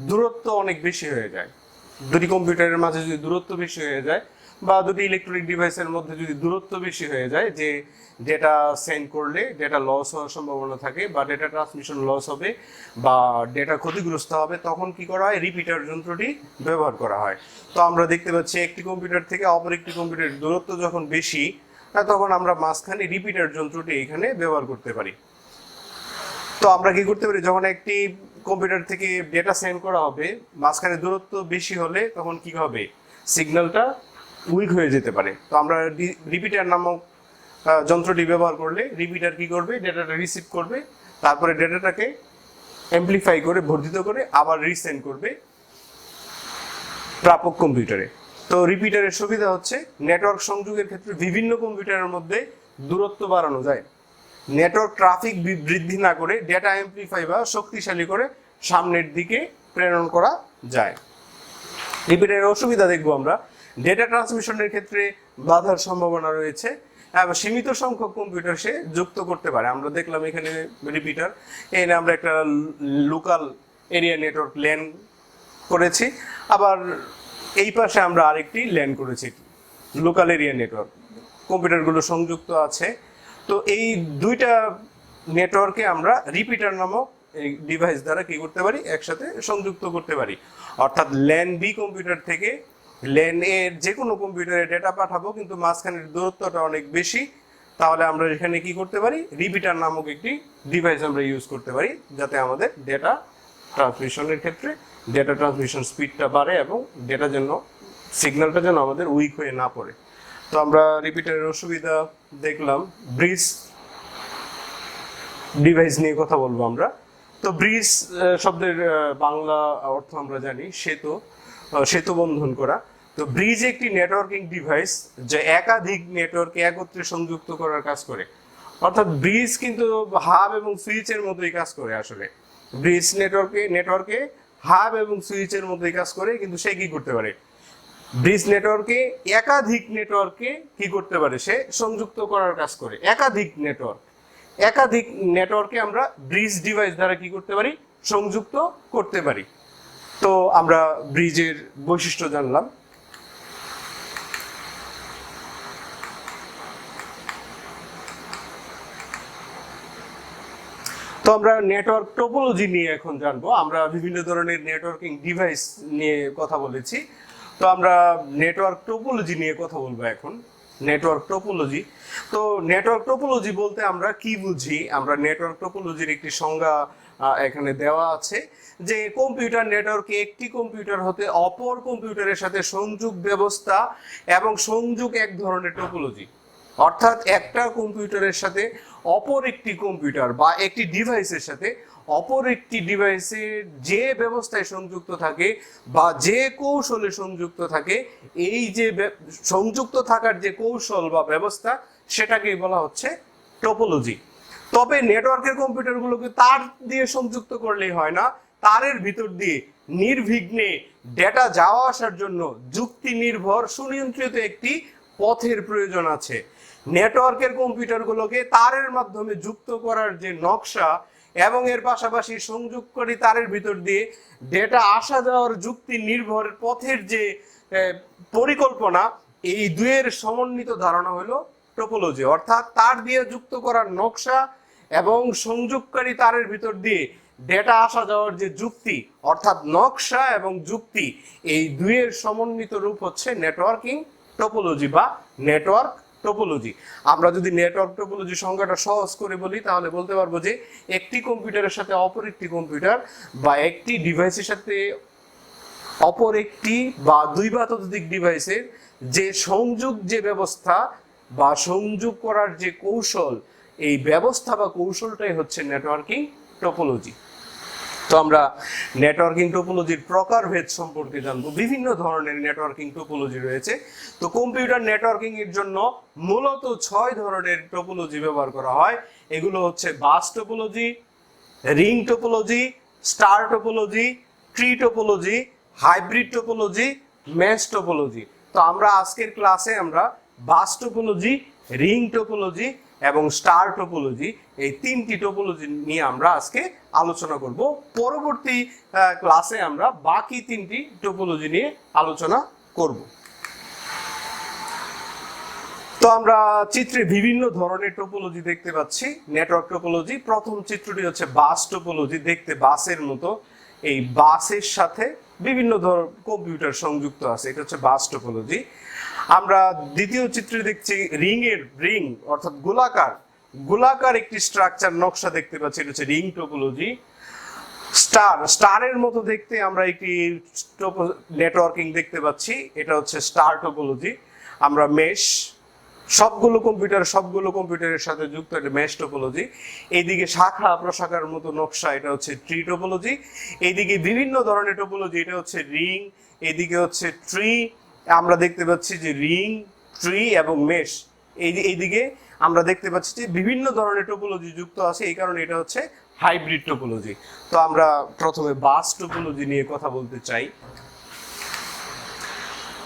A: দূরত্ব অনেক বেশি হয়ে যায়, দুটি কম্পিউটারের মাঝে যদি দূরত্ব বেশি হয়ে যায় বা দুটি ইলেকট্রনিক ডিভাইসের মধ্যে যদি দূরত্ব বেশি হয়ে যায়, যে ডেটা সেন্ড করলে ডেটা লস হওয়ার সম্ভাবনা থাকে বা ডেটা ট্রান্সমিশন লস হবে বা ডেটা ক্ষতিগ্রস্ত হবে, তখন কি করা হয়? রিপিটার যন্ত্রটি ব্যবহার করা হয়। তো আমরা দেখতে পাচ্ছি একটি কম্পিউটার থেকে অপর একটি কম্পিউটারের দূরত্ব যখন বেশি, তখন আমরা মাঝখানে রিপিটার যন্ত্রটি এখানে ব্যবহার করতে পারি। তো আমরা কি করতে পারি? যখন একটি কম্পিউটার থেকে ডেটা সেন্ড করা হবে, মাঝখানে দূরত্ব বেশি হলে তখন কি হবে? সিগন্যালটা উইক হয়ে যেতে পারে। তো আমরা রিপিটার নামক যন্ত্রটি ব্যবহার করলে রিপিটার কি করবে? ডেটাটা রিসিভ করবে, তারপরে ডেটাটাকে অ্যাম্প্লিফাই করে, বর্ধিত করে আবার রিসেন্ড করবে প্রাপক কম্পিউটারে। তো রিপিটারের সুবিধা হচ্ছে নেটওয়ার্ক সংযোগের ক্ষেত্রে বিভিন্ন কম্পিউটারের মধ্যে দূরত্ব বাড়ানো যায়, নেটওয়ার্ক ট্রাফিক বৃদ্ধি না করে ডেটা অ্যাম্প্লিফাই বা শক্তিশালী করে সামনের দিকে প্রেরণ করা যায়। রিপিটারের অসুবিধা দেখবো আমরা। ডেটা ট্রান্সমিশনের ক্ষেত্রে বাধার সম্ভাবনা রয়েছে, সীমিত সংখ্যক কম্পিউটার সে যুক্ত করতে পারে। আমরা দেখলাম এখানে রিপিটার, এখানে আমরা একটা লোকাল এরিয়া নেটওয়ার্ক ল্যান করেছি, আবার এই পাশে আমরা আরেকটি ল্যান করেছি, লোকাল এরিয়া নেটওয়ার্ক, কম্পিউটারগুলো সংযুক্ত আছে। তো এই দুইটা নেটওয়ার্কে আমরা রিপিটার নামক এই ডিভাইস দ্বারা কি করতে পারি? একসাথে সংযুক্ত করতে পারি। অর্থাৎ ল্যান বি কম্পিউটার থেকে ল্যান এর যে কোনো কম্পিউটারে ডেটা পাঠাবো, কিন্তু মাঝখানের দূরত্বটা অনেক বেশি, তাহলে আমরা এখানে কি করতে পারি? রিপিটার নামক একটি ডিভাইস আমরা ইউজ করতে পারি, যাতে আমাদের ডেটা ট্রান্সমিশনের ক্ষেত্রে ডেটা ট্রান্সমিশন স্পিডটা বাড়ে এবং ডেটা যেন, সিগন্যালটা যেন আমাদের উইক হয়ে না পড়ে। তো আমরা রিপিটারের অসুবিধা দেখলাম। ব্রিজ ডিভাইস নিয়ে কথা বলবো আমরা। তো ব্রিজ শব্দের বাংলা অর্থ আমরা জানি সেতু, সেতু বন্ধন করা। তো ব্রিজ একটি নেটওয়ার্কিং ডিভাইস যা একাধিক নেটওয়ার্কে একত্রে সংযুক্ত করার কাজ করে। অর্থাৎ ব্রিজ কিন্তু হাব এবং সুইচের মতোই কাজ করে। আসলে ব্রিজ নেটওয়ার্কে হাব এবং সুইচের মতোই কাজ করে, কিন্তু সে কি করতে পারে, ব্রিজ নেটওয়ার্কে একাধিক নেটওয়ার্কে কি করতে পারে, সে সংযুক্ত করার কাজ করে। একাধিক নেটওয়ার্কে আমরা ব্রিজ ডিভাইস দ্বারা কি করতে পারি, সংযুক্ত করতে পারি। তো আমরা ব্রিজের বৈশিষ্ট্য জানলাম। তো আমরা নেটওয়ার্ক টোপোলজি নিয়ে এখন জানবো। আমরা বিভিন্ন ধরনের নেটওয়ার্কিং ডিভাইস নিয়ে কথা বলেছি, তো আমরা নেটওয়ার্ক টোপোলজি নিয়ে কথা বলবো এখন। নেটওয়ার্ক টোপোলজি, তো নেটওয়ার্ক টোপোলজি বলতে আমরা কি বুঝি? আমরা নেটওয়ার্ক টোপোলজির একটি সংজ্ঞা এখানে দেওয়া আছে, যে কম্পিউটার নেটওয়ার্কে একটি কম্পিউটার হতে অপর কম্পিউটারের সাথে সংযোগ ব্যবস্থা এবং সংযোগ এক ধরনের টোপোলজি। অর্থাৎ একটা কম্পিউটারের সাথে অপর একটি কম্পিউটার বা একটি ডিভাইসের সাথে অপর একটি ডিভাইসের যে ব্যবস্থায় সংযুক্ত থাকে বা যে কৌশলে সংযুক্ত থাকে, এই যে সংযুক্ত থাকার যে কৌশল বা ব্যবস্থা, সেটাকেই বলা হচ্ছে টোপোলজি। তবে নেটওয়ার্কের কম্পিউটারগুলোকে তার দিয়ে সংযুক্ত করলেই হয় না, তারের ভিতর দিয়ে নির্বিঘ্নে ডেটা যাওয়া আসার জন্য যুক্তি নির্ভর সুনিয়ন্ত্রিত একটি পথের প্রয়োজন আছে। নেটওয়ার্কের কম্পিউটারগুলোকে তারের মাধ্যমে যুক্ত করার যে নকশা এবং এর পাশাপাশি সংযোগকারী তারের ভিতর দিয়ে ডেটা আসা যাওয়ার যুক্তি নির্ভর পথের যে পরিকল্পনা, এই দুয়ের সমন্বিত ধারণা হলো টোপোলজি। অর্থাৎ তার দিয়ে যুক্ত করার নকশা এবং সংযোগকারী তারের ভিতর দিয়ে ডেটা আসা যাওয়ার যে যুক্তি, অর্থাৎ নকশা এবং যুক্তি, এই দুয়ের সমন্বিত রূপ হচ্ছে নেটওয়ার্কিং টোপোলজি বা নেটওয়ার্ক টোপোলজি। আমরা যদি নেটওয়ার্ক টোপোলজি সংজ্ঞাটা সহজ করে বলি, তাহলে বলতে পারবো যে একটি কম্পিউটারের সাথে অপর একটি কম্পিউটার বা একটি ডিভাইসের সাথে অপর একটি বা দুই বা ততোধিক ডিভাইসের যে সংযোগ যে ব্যবস্থা বা সংযোগ করার যে কৌশল, এই ব্যবস্থা বা কৌশলটাই হচ্ছে নেটওয়ার্কিং টোপোলজি। তো আমরা নেটওয়ার্কিং টোপোলজির প্রকারভেদ সম্পর্কে জানবো। বিভিন্ন ধরনের নেটওয়ার্কিং টোপোলজি রয়েছে। তো কম্পিউটার নেটওয়ার্কিং এর জন্য মূলত 6 ধরনের টোপোলজি ব্যবহার করা হয়। এগুলো হচ্ছে bus topology, ring topology, star topology, tree topology, hybrid topology, mesh topology. তো আমরা আজকের ক্লাসে আমরা বাস টোপোলজি, রিং টোপোলজি এবং স্টার টোপোলজি, এই 3টি টোপোলজি নিয়ে আমরা আজকে আলোচনা করব। পরবর্তী ক্লাসে আমরা বাকি 3টি টোপোলজি নিয়ে আলোচনা করব। তো আমরা চিত্রে বিভিন্ন ধরনের টোপোলজি দেখতে পাচ্ছি। নেটওয়ার্ক টোপোলজি, প্রথম চিত্রটি হচ্ছে বাস টোপোলজি, দেখতে বাসের মতো। এই বাসের সাথে বিভিন্ন ধরনের কম্পিউটার সংযুক্ত আছে, এটা হচ্ছে বাস টোপোলজি। আমরা দ্বিতীয় চিত্রে দেখছি রিং অর্থাৎ গোলাকার একটি স্ট্রাকচার নকশা দেখতে পাচ্ছি, এটা হচ্ছে রিং টোপোলজি। স্টারের মতো দেখতে আমরা একটি নেটওয়ার্কিং দেখতে পাচ্ছি, এটা হচ্ছে স্টার টোপোলজি। আমরা মেশ, সবগুলো কম্পিউটারের সাথে যুক্ত একটা মেশ টোপোলজি। এইদিকে শাখা প্রশাখার মতো নকশা, এটা হচ্ছে ট্রি টোপোলজি। এইদিকে বিভিন্ন ধরনের টোপোলজি, এটা হচ্ছে রিং, এইদিকে হচ্ছে ট্রি। আমরা দেখতে পাচ্ছি যে রিং, ট্রি এবং মেশ। এইদিকে আমরা দেখতে পাচ্ছি যে বিভিন্ন ধরনের টোপোলজি যুক্ত আছে, এই কারণে এটা হচ্ছে হাইব্রিড টোপোলজি। তো আমরা প্রথমে বাস টোপোলজি নিয়ে কথা বলতে চাই।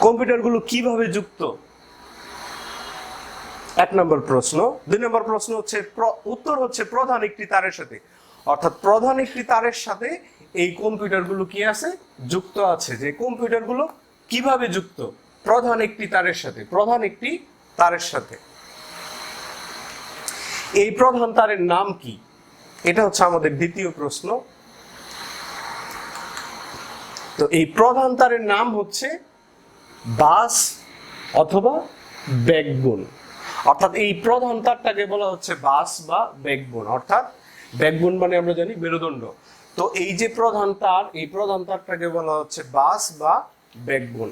A: কম্পিউটারগুলো কিভাবে যুক্ত? 1 নম্বর প্রশ্ন। 2 নম্বর প্রশ্ন হচ্ছে, উত্তর হচ্ছে প্রধান একটি তারের সাথে। অর্থাৎ প্রধান একটি তারের সাথে এই কম্পিউটারগুলো কি আছে? যুক্ত আছে। যে কম্পিউটারগুলো কিভাবে যুক্ত? প্রধান একটি তারের সাথে। এই প্রধান তারের নাম কি? এটা হচ্ছে আমাদের দ্বিতীয় প্রশ্ন। তো এই প্রধান তারের নাম হচ্ছে বাস অথবা ব্যাকবোন। অর্থাৎ এই প্রধান তারটাকে বলা হচ্ছে বাস বা ব্যাকবোন। অর্থাৎ ব্যাকবোন মানে আমরা জানি মেরুদণ্ড। তো এই যে প্রধান তার, এই প্রধান তারটাকে বলা হচ্ছে বাস বা ব্যাকবোন।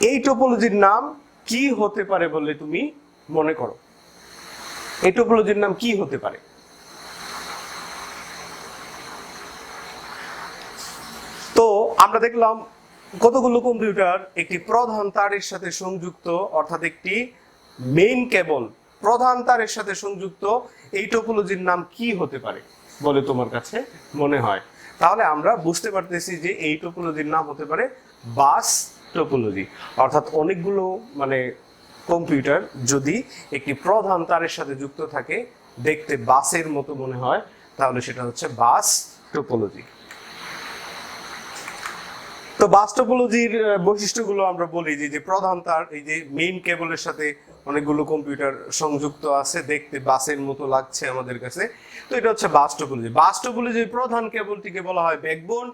A: এই টোপোলজির নাম কি হতে পারে বলে তুমি মনে করো? এই টোপোলজির নাম কি হতে পারে? তো আমরা দেখলাম কতগুলো কম্পিউটার একটি প্রধান তারের সাথে সংযুক্ত, অর্থাৎ একটি মেইন কেবল প্রধান তারের সাথে সংযুক্ত। এই টোপোলজির নাম কি হতে পারে বলে তোমার কাছে মনে হয়? তাহলে আমরা বুঝতে পারতেছি যে এই টোপোলজির নাম হতে পারে বাস টোপোলজি। অর্থাৎ অনেকগুলো কম্পিউটার যদি একটি প্রধান তারের সাথে যুক্ত থাকে, দেখতে বাসের মতো মনে হয়, তাহলে সেটা হচ্ছে বাস টোপোলজি। তো বাস টোপোলজির বৈশিষ্ট্যগুলো আমরা বলি যে প্রধান তার, এই যে মেইন কেবলের সাথে অনেকগুলো কম্পিউটার সংযুক্ত আছে, দেখতে বাসের মতো লাগছে আমাদের কাছে। তো এটা হচ্ছে বাস টোপোলজি। বাস টোপোলজির প্রধান কেবলটিকে বলা হয় ব্যাকবোন।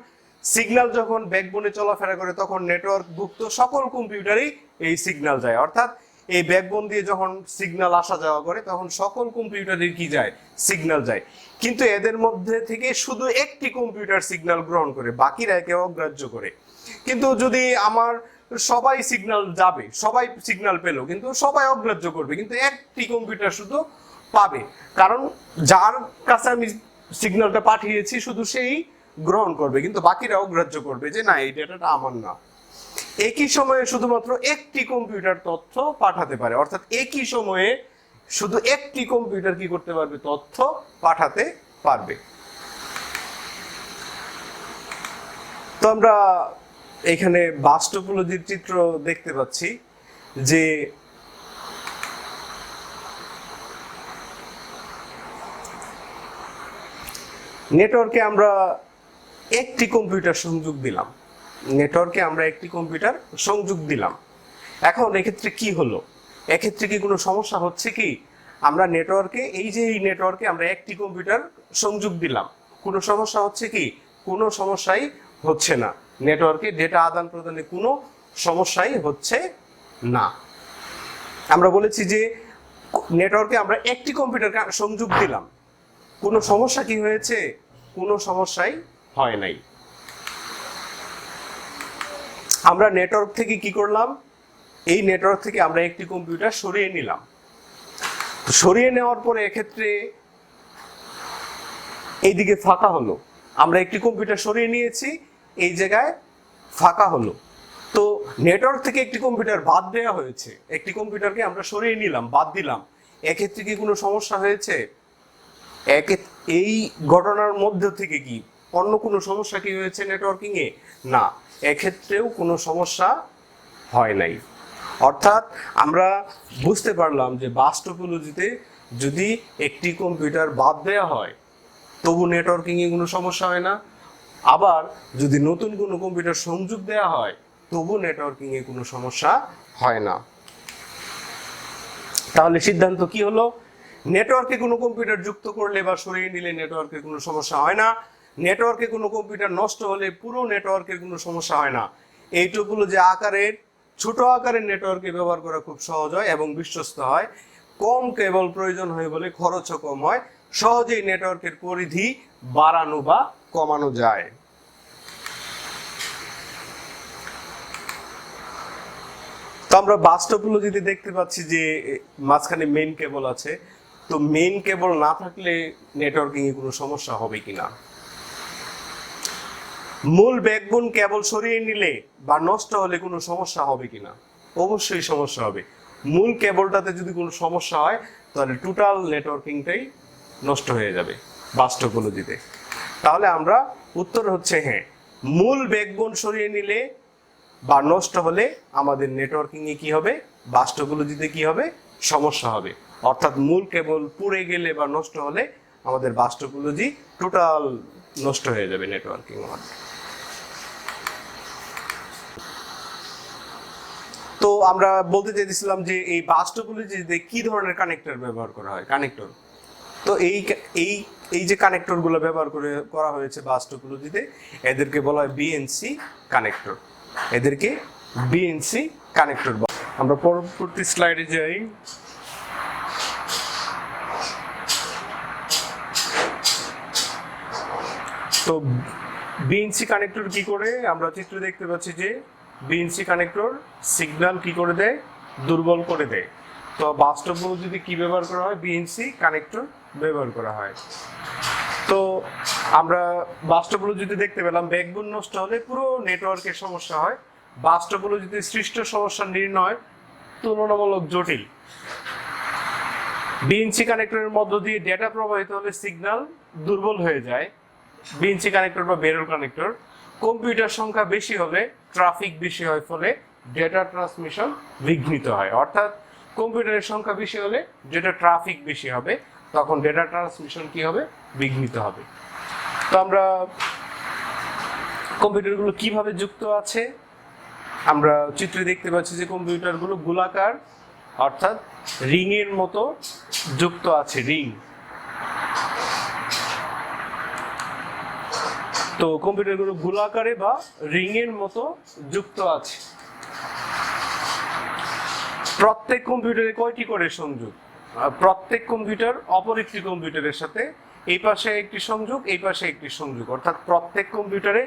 A: সিগন্যাল যখন ব্যাকবোনে চলাফেরা করে তখন নেটওয়ার্কভুক্ত সকল কম্পিউটারেই এই সিগন্যাল যায়। অর্থাৎ এই ব্যাকবোন দিয়ে যখন সিগন্যাল আসা যাওয়া করে তখন সকল কম্পিউটারের কি যায়? সিগন্যাল যায়। কিন্তু এদের মধ্যে থেকে শুধু একটি কম্পিউটার সিগন্যাল গ্রহণ করে, বাকিরা একে অগ্রাহ্য করে। কিন্তু যদি আমার সবাই সিগন্যাল যাবে, সবাই সিগন্যাল পেলো, কিন্তু সবাই অগ্রাহ্য করবে, কিন্তু একটি কম্পিউটার শুধু পাবে, কারণ যার কাছে আমি সিগন্যালটা পাঠিয়েছি শুধু সেই গ্রহণ করবে, কিন্তু বাকিরা অগ্রাহ্য করবে যে না, এই ডেটাটা আমার না। একই সময়ে শুধুমাত্র একটি কম্পিউটার তথ্য পাঠাতে পারে, অর্থাৎ একই সময়ে শুধু একটি কম্পিউটার কি করতে পারবে? তথ্য পাঠাতে পারবে। তো আমরা এখানে বাস টোপোলজির চিত্র দেখতে পাচ্ছি যে নেটওয়ার্কে আমরা একটি কম্পিউটার সংযোগ দিলাম, এখন এক্ষেত্রে কি হলো? এক্ষেত্রে কি কোনো সমস্যা হচ্ছে কি? আমরা নেটওয়ার্কে, এই নেটওয়ার্কে আমরা একটি কম্পিউটার সংযোগ দিলাম, কোনো সমস্যা হচ্ছে কি? কোনো সমস্যাই হচ্ছে না। নেটওয়ার্কে ডেটা আদান প্রদানে কোনো সমস্যাই হচ্ছে না। আমরা বলেছি যে নেটওয়ার্কে আমরা একটি কম্পিউটার সংযোগ দিলাম, কোনো সমস্যা কি হয়েছে? কোনো সমস্যাই হয় নাই। আমরা নেটওয়ার্ক থেকে কি করলাম? এই নেটওয়ার্ক থেকে আমরা একটি কম্পিউটার সরিয়ে নিলাম। সরিয়ে নেওয়ার পরে এক্ষেত্রে এইদিকে ফাঁকা হলো। আমরা একটি কম্পিউটার সরিয়ে নিয়েছি, এই জায়গায় ফাঁকা হলো। তো নেটওয়ার্ক থেকে একটি কম্পিউটার বাদ দেওয়া হয়েছে, একটি কম্পিউটারকে আমরা সরিয়ে নিলাম, বাদ দিলাম। এক্ষেত্রে কি কোনো সমস্যা হয়েছে? এই ঘটনার মধ্যে থেকে কি অন্য কোনো সমস্যা কি হয়েছে নেটওয়ার্কিং এ? না, এক্ষেত্রেও কোনো সমস্যা হয় নাই। অর্থাৎ আমরা বুঝতে পারলাম যে বাস টোপোলজিতে যদি একটি কম্পিউটার বাদ দেওয়া হয় তবু নেটওয়ার্কিং এ কোনো সমস্যা হয় না, আবার যদি নতুন কোনো কম্পিউটার সংযোগ দেওয়া হয় তবু নেটওয়ার্কিং এ কোনো সমস্যা হয় না। তাহলে সিদ্ধান্ত কি হলো? নেটওয়ার্কে কোনো কম্পিউটার যুক্ত করলে বা সরিয়ে নিলে নেটওয়ার্কে কোনো সমস্যা হয় না। নেটওয়ার্কে কোনো কম্পিউটার নষ্ট হলে পুরো নেটওয়ার্কের কোনো সমস্যা হয় না। এইটুকুলো যে ছোট আকারের নেটওয়ার্কে ব্যবহার করা খুব সহজ হয় এবং বিশ্বস্ত হয়। কম কেবল প্রয়োজন হয় বলে খরচও কম হয়। সহজেই নেটওয়ার্কের পরিধি বাড়ানো বা কমানো যায়। তো আমরা বাস টোপোলজিতে দেখতে পাচ্ছি যে মাঝখানে মেইন কেবল আছে। তো মেইন কেবল না থাকলে নেটওয়ার্কিং এ কোনো সমস্যা হবে কিনা? মূল ব্যাকবোন কেবল সরিয়ে নিলে বা নষ্ট হলে কোনো সমস্যা হবে কিনা? অবশ্যই সমস্যা হবে। মূল কেবলটাতে যদি কোনো সমস্যা হয় তাহলে টোটাল নেটওয়ার্কিংটাই নষ্ট হয়ে যাবে বাস টোপোলজিতে। তাহলে আমরা উত্তর হচ্ছে হ্যাঁ, মূল ব্যাকবোন সরিয়ে নিলে বা নষ্ট হলে আমাদের নেটওয়ার্কিং এ কি হবে? বাস টোপোলজিতে কি হবে? সমস্যা হবে। অর্থাৎ মূল কেবল পুড়ে গেলে বা নষ্ট হলে আমাদের বাস টোপোলজি টোটাল নষ্ট হয়ে যাবে নেটওয়ার্কিং। তো আমরা বলতে চাইছিলাম যে এই বাস টোপোলজিতে কি ধরনের কানেক্টর ব্যবহার করা হয়? কানেক্টর। তো এই যে কানেক্টরগুলো ব্যবহার করা হয়েছে বাস টোপোলজিতে, এদেরকে বলা হয় বিএনসি কানেক্টর। এদেরকে বিএনসি কানেক্টর বলা। আমরা পরবর্তী স্লাইডে যাই। তো বিএনসি কানেক্টর কি করে? আমরা চিত্র দেখতে পাচ্ছি যে বিএনসি কানেক্টর সিগন্যাল কি করে দেয়? দুর্বল করে দেয়। তো বাস টোপোলজিতে কি ব্যবহার করা হয়? বিএনসি কানেক্টর ব্যবহার করা হয়। তো আমরা বাস টপোলজিতে দেখতে পেলাম ব্যাকবোন নষ্ট হলে পুরো নেটওয়ার্কের সমস্যা হয়। বাস টপোলজিতে সৃষ্ট সমস্যা নির্ণয় তুলনামূলক জটিল। বিএনসি কানেক্টরের মধ্য দিয়ে ডেটা প্রবাহিত হলে সিগন্যাল দুর্বল হয়ে যায়। বিএনসি কানেক্টর বা বেরোল কানেক্টর। কম্পিউটার সংখ্যা বেশি হলে ট্রাফিক বেশি হয়, ফলে ডেটা ট্রান্সমিশন বিঘ্নিত হয়। অর্থাৎ কম্পিউটারের সংখ্যা বেশি হলে ডেটা ট্রাফিক বেশি হবে, তখন ডেটা ট্রান্সমিশন কি হবে? বিঘ্নিত হবে। তো আমরা কম্পিউটারগুলো কিভাবে যুক্ত আছে আমরা চিত্রে দেখতে পাচ্ছি যে কম্পিউটারগুলো গোলাকার অর্থাৎ রিং এর মতো যুক্ত আছে, রিং। তো কম্পিউটারগুলো গোলাকারে বা রিং এর মতো যুক্ত আছে। প্রত্যেক কম্পিউটারে কয়টি করে সংযোগ? প্রত্যেক কম্পিউটার অপর একটি কম্পিউটারের সাথে এই পাশে একটি সংযোগ, এই পাশে একটি সংযোগ, অর্থাৎ প্রত্যেক কম্পিউটারে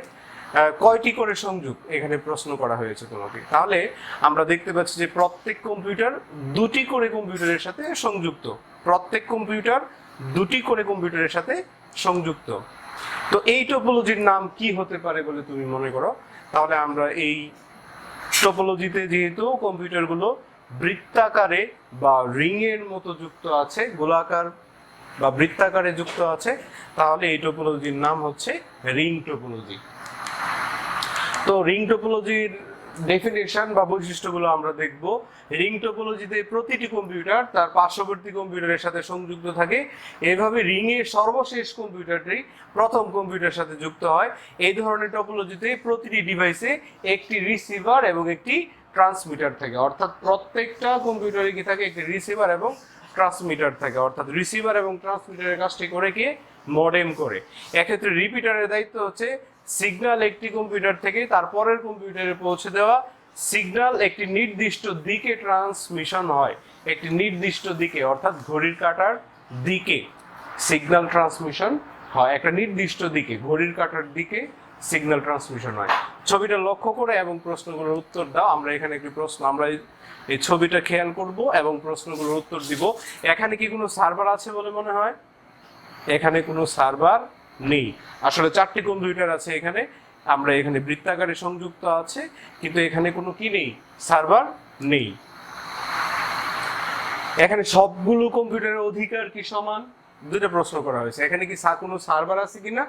A: কয়টি করে সংযোগ এখানে প্রশ্ন করা হয়েছে তোমাকে। তাহলে আমরা দেখতে পাচ্ছি যে প্রত্যেক কম্পিউটার দুটি করে কম্পিউটারের সাথে সংযুক্ত। প্রত্যেক কম্পিউটার দুটি করে কম্পিউটারের সাথে সংযুক্ত। তো এই টপোলজির নাম কি হতে পারে বলে তুমি মনে করো? তাহলে আমরা এই টপোলজিতে যেহেতু কম্পিউটারগুলো বৃত্তাকারে বা রিং এর মতো যুক্ত আছে, গোলাকার বা বৃত্তাকারে যুক্ত আছে, তাহলে এই টপোলজির নাম হচ্ছে রিং টপোলজি। তো রিং টপোলজির ডেফিনেশন বা বৈশিষ্ট্যগুলো আমরা দেখব। রিং টপোলজিতে প্রতিটি কম্পিউটার তার পার্শ্ববর্তী কম্পিউটারের সাথে সংযুক্ত থাকে। এইভাবে রিং এর সর্বশেষ কম্পিউটারটি প্রথম কম্পিউটারের সাথে যুক্ত হয়। এই ধরনের টপোলজিতে প্রতিটি ডিভাইসে একটি রিসিভার এবং একটি ট্রান্সমিটার থাকে। অর্থাৎ প্রত্যেকটা কম্পিউটারে কি থাকে? একটি রিসিভার এবং ট্রান্সমিটার থাকে। অর্থাৎ রিসিভার এবং ট্রান্সমিটারের কাজটি করে কে? মডেম করে। এক্ষেত্রে রিপিটারের দায়িত্ব হচ্ছে সিগন্যাল একটি কম্পিউটার থেকে তারপরের কম্পিউটারে পৌঁছে দেওয়া। সিগন্যাল একটি নির্দিষ্ট দিকে ট্রান্সমিশন হয়, একটি নির্দিষ্ট দিকে, অর্থাৎ ঘড়ির কাঁটার দিকে সিগন্যাল ট্রান্সমিশন হয়। একটা নির্দিষ্ট দিকে, ঘড়ির কাঁটার দিকে সিগন্যাল ট্রান্সমিশন হয়। ছবিটা লক্ষ্য করে এবং প্রশ্নগুলোর উত্তর দাও। আমরা এখানে একটি প্রশ্ন, আমরা এই ছবিটা খেয়াল করব এবং প্রশ্নগুলোর উত্তর দিব। এখানে কি কোনো সার্ভার আছে বলে মনে হয়? এখানে কোনো সার্ভার নেই। আসলে চারটি কম্পিউটার আছে এখানে, আমরা এখানে বৃত্তাকারে সংযুক্ত আছে, কিন্তু এখানে কোনো কি নেই? সার্ভার নেই। এখানে সবগুলো কম্পিউটারের অধিকার কি সমান? দুটো প্রশ্ন করা হয়েছে, এখানে কি কোনো সার্ভার আছে কিনা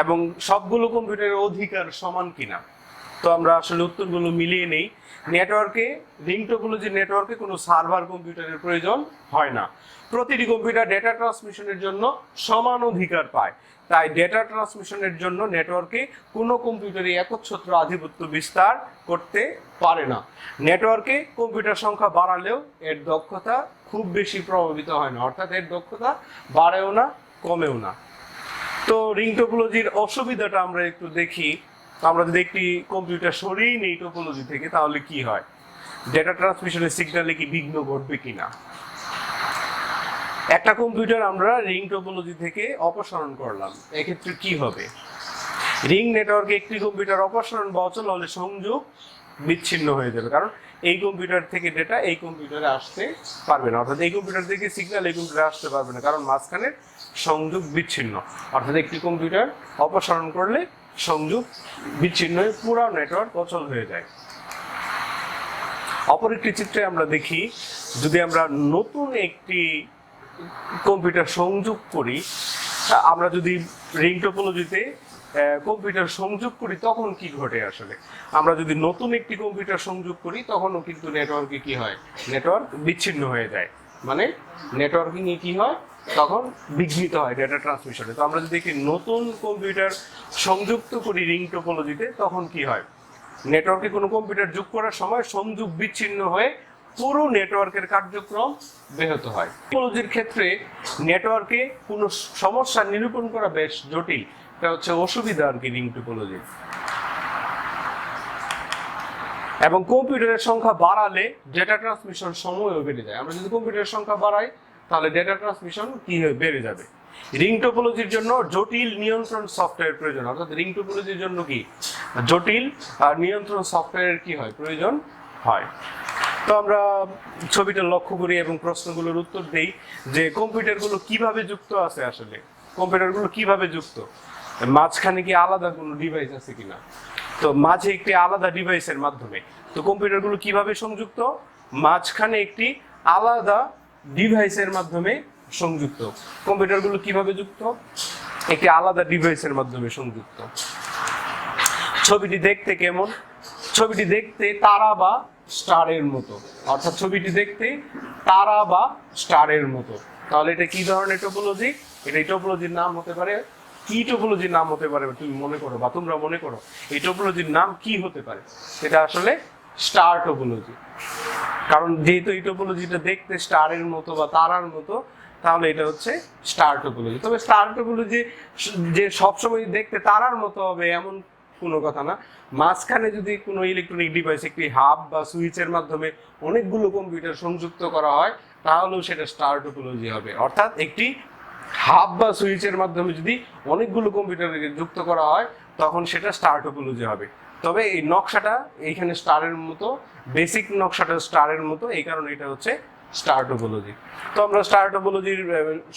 A: এবং সবগুলো কম্পিউটারের অধিকার সমান কিনা। তো আমরা আসলে উত্তরগুলো মিলিয়ে নেই। নেটওয়ার্কে, রিং টপোলজি নেটওয়ার্কে কোনো সার্ভার কম্পিউটারের প্রয়োজন হয় না। প্রতিটি কম্পিউটার ডেটা ট্রান্সমিশনের জন্য সমান অধিকার পায়। তাই ডেটা ট্রান্সমিশনের জন্য নেটওয়ার্কে কোনো কম্পিউটারই একচ্ছত্র আধিপত্য বিস্তার করতে পারে না। নেটওয়ার্কে কম্পিউটার সংখ্যা বাড়ালেও এর দক্ষতা খুব বেশি প্রভাবিত হয় না, অর্থাৎ এর দক্ষতা বাড়েও না কমেও না। তো রিং টপোলজির অসুবিধাটা আমরা একটু দেখি। আমরা যদি একটি কম্পিউটার সরিয়ে নেই টপোলজি থেকে, তাহলে কি হয়? ডেটা ট্রান্সমিশনের সিগন্যালে কি বিঘ্ন ঘটবে কিনা? একটা কম্পিউটার আমরা রিং টপোলজি থেকে অপসারণ করলাম, এক্ষেত্রে কি হবে? রিং নেটওয়ার্কে একটি কম্পিউটার অপসারণ বা অচল হলে সংযোগ বিচ্ছিন্ন হয়ে যাবে, কারণ এই কম্পিউটার থেকে ডেটা এই কম্পিউটারে আসতে পারবে না, অর্থাৎ এই কম্পিউটার থেকে সিগন্যাল এই কম্পিউটারে আসতে পারবে না, কারণ মাঝখানে সংযোগ বিচ্ছিন্ন। অর্থাৎ একটি কম্পিউটার অপসারণ করলে সংযোগ বিচ্ছিন্ন হয়ে পুরো নেটওয়ার্ক অচল হয়ে যায়। অপর একটি চিত্রে আমরা দেখি, যদি আমরা নতুন একটি কম্পিউটার সংযোগ করি, আমরা যদি রিং টপোলজিতে কম্পিউটার সংযোগ করি তখন কি ঘটে? আসলে আমরা যদি নতুন একটি কম্পিউটার সংযোগ করি তখনও কিন্তু নেটওয়ার্কে কি হয়? নেটওয়ার্ক বিচ্ছিন্ন হয়ে যায়, মানে নেটওয়ার্কিং এ কি হয়? তখন বিঘ্নিত হয় ডেটা ট্রান্সমিশনে। তো আমরা যদি একটি নতুন কম্পিউটার সংযুক্ত করি রিং টপোলজিতে, তখন কি হয়? নেটওয়ার্কে কোনো কম্পিউটার যোগ করার সময় সংযোগ বিচ্ছিন্ন হয়ে পুরো নেটওয়ার্কের কার্যক্রম ব্যাহত হয়। টপোলজির ক্ষেত্রে নেটওয়ার্কে কোনো সমস্যা নিরূপণ করা বেশ জটিল, এটা হচ্ছে অসুবিধা আর কি রিং টপোলজি। এবং কম্পিউটারের সংখ্যা বাড়ালে ডেটা ট্রান্সমিশন সময়ও বেড়ে যায়। আমরা যদি কম্পিউটারের সংখ্যা বাড়াই তাহলে ডেটা ট্রান্সমিশন কি হয়ে বেড়ে যাবে। রিং টপোলজির জন্য জটিল নিয়ন্ত্রণ সফটওয়্যার প্রয়োজন, অর্থাৎ রিং টপোলজির জন্য কি জটিল আর নিয়ন্ত্রণ সফটওয়্যারের কি হয়? প্রয়োজন হয়। তো আমরা ছবিটা লক্ষ্য করি এবং প্রশ্নগুলোর উত্তর দেই যে কম্পিউটারগুলো কিভাবে যুক্ত আছে। আসলে কম্পিউটারগুলো কিভাবে যুক্ত? মাঝখানে কি আলাদা কোনো ডিভাইস আছে কিনা। তো মাঝে একটি আলাদা ডিভাইসের মাধ্যমে, তো কম্পিউটারগুলো কিভাবে সংযুক্ত, মাঝখানে একটি আলাদা ডিভাইসের মাধ্যমে সংযুক্ত। কম্পিউটারগুলো কিভাবে যুক্ত, একটি আলাদা ডিভাইসের মাধ্যমে সংযুক্ত। ছবিটি দেখতে কেমন, ছবিটি দেখতে তারা বা স্টারের মতো, অর্থাৎ ছবিটি দেখতে তারা বা স্টারের মতো। তাহলে এটা কি ধরনের টোপোলজি, এটা টোপোলজির নাম হতে পারে, কি টোপোলজির নাম হতে পারে তুমি মনে করো বা তোমরা মনে করো এই টোপোলজির নাম কি হতে পারে। এটা আসলে স্টার টোপোলজি, কারণ যেহেতু এই টোপোলজিটা দেখতে স্টারের মতো বা তারার মতো, তাহলে এটা হচ্ছে স্টার টোপোলজি। তবে স্টার টোপোলজি যে সবসময় দেখতে তারার মতো হবে এমন কোনো কথা না। মাঝখানে যদি কোনো ইলেকট্রনিক ডিভাইস, একটি হাব বা সুইচের মাধ্যমে অনেকগুলো কম্পিউটার সংযুক্ত করা হয়, তাহলেও সেটা স্টার টোপোলজি হবে। অর্থাৎ একটি হাব বা সুইচের মাধ্যমে যদি অনেকগুলো কম্পিউটারকে যুক্ত করা হয়, তখন সেটা স্টার টোপোলজি হবে। তবে এই নকশাটা এইখানে স্টারের মতো, বেসিক নকশাটা স্টারের মতো, এই কারণে এটা হচ্ছে স্টার টোপোলজি। তো আমরা স্টার টোপোলজির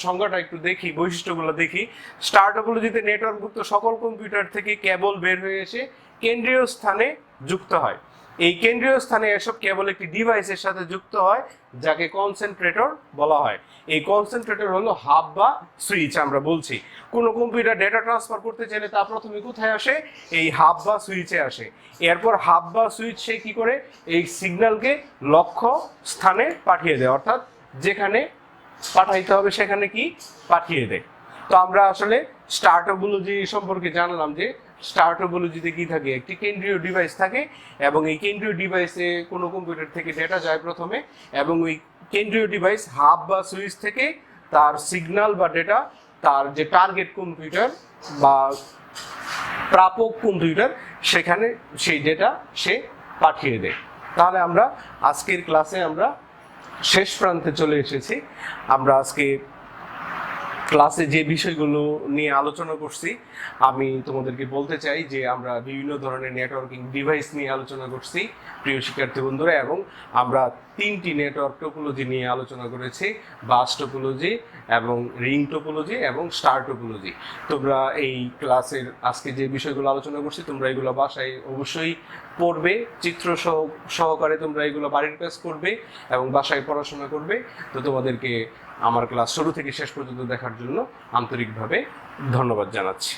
A: সংজ্ঞাটা একটু দেখি, বৈশিষ্ট্যগুলো দেখি। স্টার টোপোলজিতে নেটওয়ার্কভুক্ত সকল কম্পিউটার থেকে কেবল বের হয়ে এসে কেন্দ্রীয় স্থানে যুক্ত হয়। এই কেন্দ্রীয় স্থানে এসব কেবল একটি ডিভাইসের সাথে যুক্ত হয়, যাকে কনসেন্ট্রেটর বলা হয়। এই কনসেন্ট্রেটর হলো হাব বা সুইচ। আমরা বলছি কোনো কম্পিউটার ডেটা ট্রান্সফার করতে চাইলে তা প্রথমে কোথায় আসে, এই হাব বা সুইচে আসে। এরপর হাব বা সুইচ সে কি করে, এই সিগন্যালকে লক্ষ্য স্থানে পাঠিয়ে দেয়, অর্থাৎ যেখানে পাঠাইতে হবে সেখানে কি পাঠিয়ে দেয়। তো আমরা আসলে স্টার টোপোলজি সম্পর্কে জানলাম যে স্টার টোপোলজিতে কি থাকে, একটি কেন্দ্রীয় ডিভাইস থাকে এবং এই কেন্দ্রীয় ডিভাইসে কোনো কম্পিউটার থেকে ডেটা যায় প্রথমে, এবং ওই কেন্দ্রীয় ডিভাইস হাব বা সুইচ থেকে তার সিগন্যাল বা ডেটা তার যে টার্গেট কম্পিউটার বা প্রাপক কম্পিউটার, সেখানে সেই ডেটা সে পাঠিয়ে দেয়। তাহলে আমরা আজকের ক্লাসে আমরা শেষ প্রান্তে চলে এসেছি। আমরা আজকে ক্লাসে যে বিষয়গুলো নিয়ে আলোচনা করছি, আমি তোমাদেরকে বলতে চাই যে আমরা বিভিন্ন ধরনের নেটওয়ার্কিং ডিভাইস নিয়ে আলোচনা করছি প্রিয় শিক্ষার্থী বন্ধুরা, এবং আমরা 3টি নেটওয়ার্ক টোপোলজি নিয়ে আলোচনা করেছি, বাস টোপোলজি এবং রিং টোপোলজি এবং স্টার টোপোলজি। তোমরা এই ক্লাসের আজকে যে বিষয়গুলো আলোচনা করছি, তোমরা এগুলো বাসায় অবশ্যই পড়বে, চিত্র সহকারে তোমরা এগুলো বাড়ির কাজ করবে এবং বাসায় পড়াশোনা করবে। তো তোমাদেরকে আমার ক্লাস শুরু থেকে শেষ পর্যন্ত দেখার জন্য আন্তরিকভাবে ধন্যবাদ জানাচ্ছি।